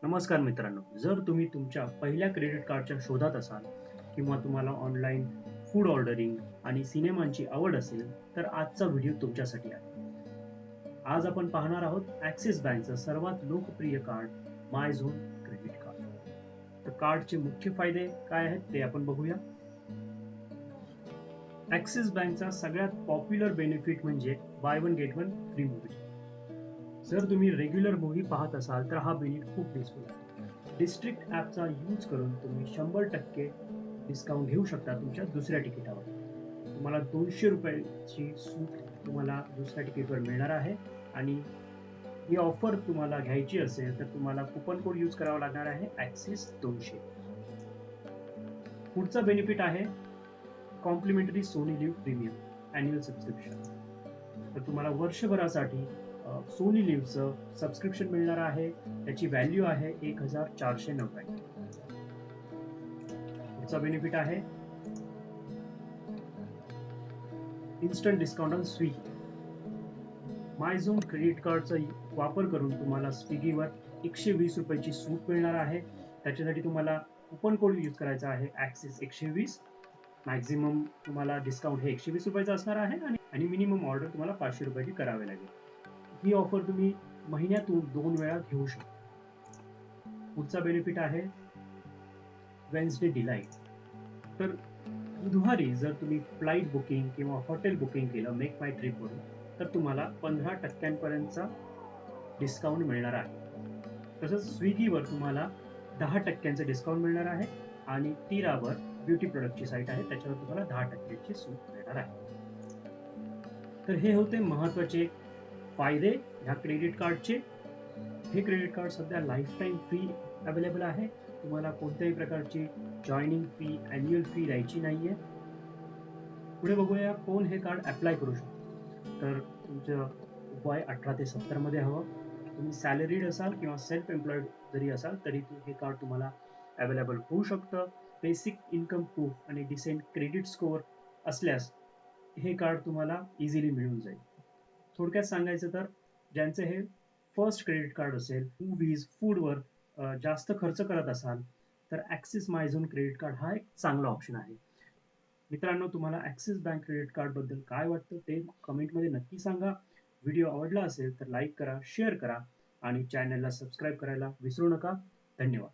नमस्कार मित्रांनो, जर तुम्ही तुमच्या पहिल्या क्रेडिट कार्डच्या शोधात असाल किंवा तुम्हाला ऑनलाईन फूड ऑर्डरिंग आणि सिनेमांची आवड असेल, तर आजचा व्हिडिओ तुमच्यासाठी आहे. आज आपण पाहणार आहोत ॲक्सिस बँकचं सर्वात लोकप्रिय कार्ड माय झोन क्रेडिट कार्ड. तर कार्डचे मुख्य फायदे काय आहेत ते आपण बघूया. ॲक्सिस बँकचा सगळ्यात पॉप्युलर बेनिफिट म्हणजे by one get one free movie. जर तुम्ही रेग्युलर मूव्ही पाहत असाल तर हा बेनिफिट खूप युजफुल आहे. डिस्ट्रिक्ट ॲपचा यूज करून तुम्ही 100% डिस्काउंट घेऊ शकता तुमच्या दुसऱ्या तिकिटावर. तुम्हाला ₹200 सूट तुम्हाला दुसऱ्या तिकीटवर मिळणार आहे आणि ही ऑफर तुम्हाला घ्यायची असेल तर तुम्हाला कुपन कोड यूज करावा लागणार आहे ॲक्सिस 200. पुढचा बेनिफिट आहे complimentary Sony Liv premium annual subscription. तर तुम्हाला वर्षभरासाठी सोनी लिव्हचं सबस्क्रिप्शन मिळणार आहे. त्याची व्हॅल्यू आहे 1490. पुढचा बेनिफिट आहे instant discount on Swiggy. My zone credit कार्डचा वापर करून तुम्हाला स्विगीवर ₹120 सूट मिळणार आहे. त्याच्यासाठी तुम्हाला कुपन कोड यूज करायचा आहे ॲक्सिस 120. मॅक्झिमम तुम्हाला डिस्काउंट हे ₹120 असणार आहे आणि मिनिमम ऑर्डर तुम्हाला ₹500 करावे लागेल. ही ऑफर तुम्ही महिन्यातून 2 वेळा घेऊ शकता. पुढचा बेनिफिट आहे वेन्सडे डिलाईट. तर बुधवारी जर तुम्ही फ्लाइट बुकिंग किंवा हॉटेल बुकिंग केलं मेक माय ट्रिपवरून तर तुम्हाला 15% पर्यंतचा डिस्काउंट मिळणार आहे. तसंच स्विगीवर तुम्हाला 10% डिस्काउंट मिळणार आहे आणि टीरावर ब्युटी प्रोडक्टची साईट आहे त्याच्यावर तुम्हाला 10% सूट मिळणार आहे. तर हे होते महत्वाचे फायदे ह्या क्रेडिट कार्डचे. हे क्रेडिट कार्ड सध्या लाईफ टाईम फ्री अवेलेबल आहे. तुम्हाला कोणत्याही प्रकारची जॉईनिंग फी, अॅन्युअल फी द्यायची नाहीये. पुढे बघूया कोण हे कार्ड अप्लाय करू शकतो. तर तुमचं वय 18 ते 70 मध्ये हवं. तुम्ही सॅलरीड असाल किंवा सेल्फ एम्प्लॉईड जरी असाल तरी हे कार्ड तुम्हाला अवेलेबल होऊ शकतं. बेसिक इन्कम प्रूफ आणि डिसेंट क्रेडिट स्कोअर असल्यास हे कार्ड तुम्हाला इझिली मिळून जाईल. थोडक्यात सांगायचं तर ज्यांचं हे फर्स्ट क्रेडिट कार्ड असेल, मूव्हीज, फूडवर जास्त खर्च करत असाल तर ॲक्सिस माय झोन क्रेडिट कार्ड हा एक चांगला ऑप्शन आहे. मित्रांनो, तुम्हाला ॲक्सिस बँक क्रेडिट कार्ड बद्दल काय वाटतं ते कमेंटमध्ये नक्की सांगा. व्हिडिओ आवडला असेल तर लाईक करा, शेअर करा आणि चॅनलला सबस्क्राईब करायला विसरू नका. धन्यवाद.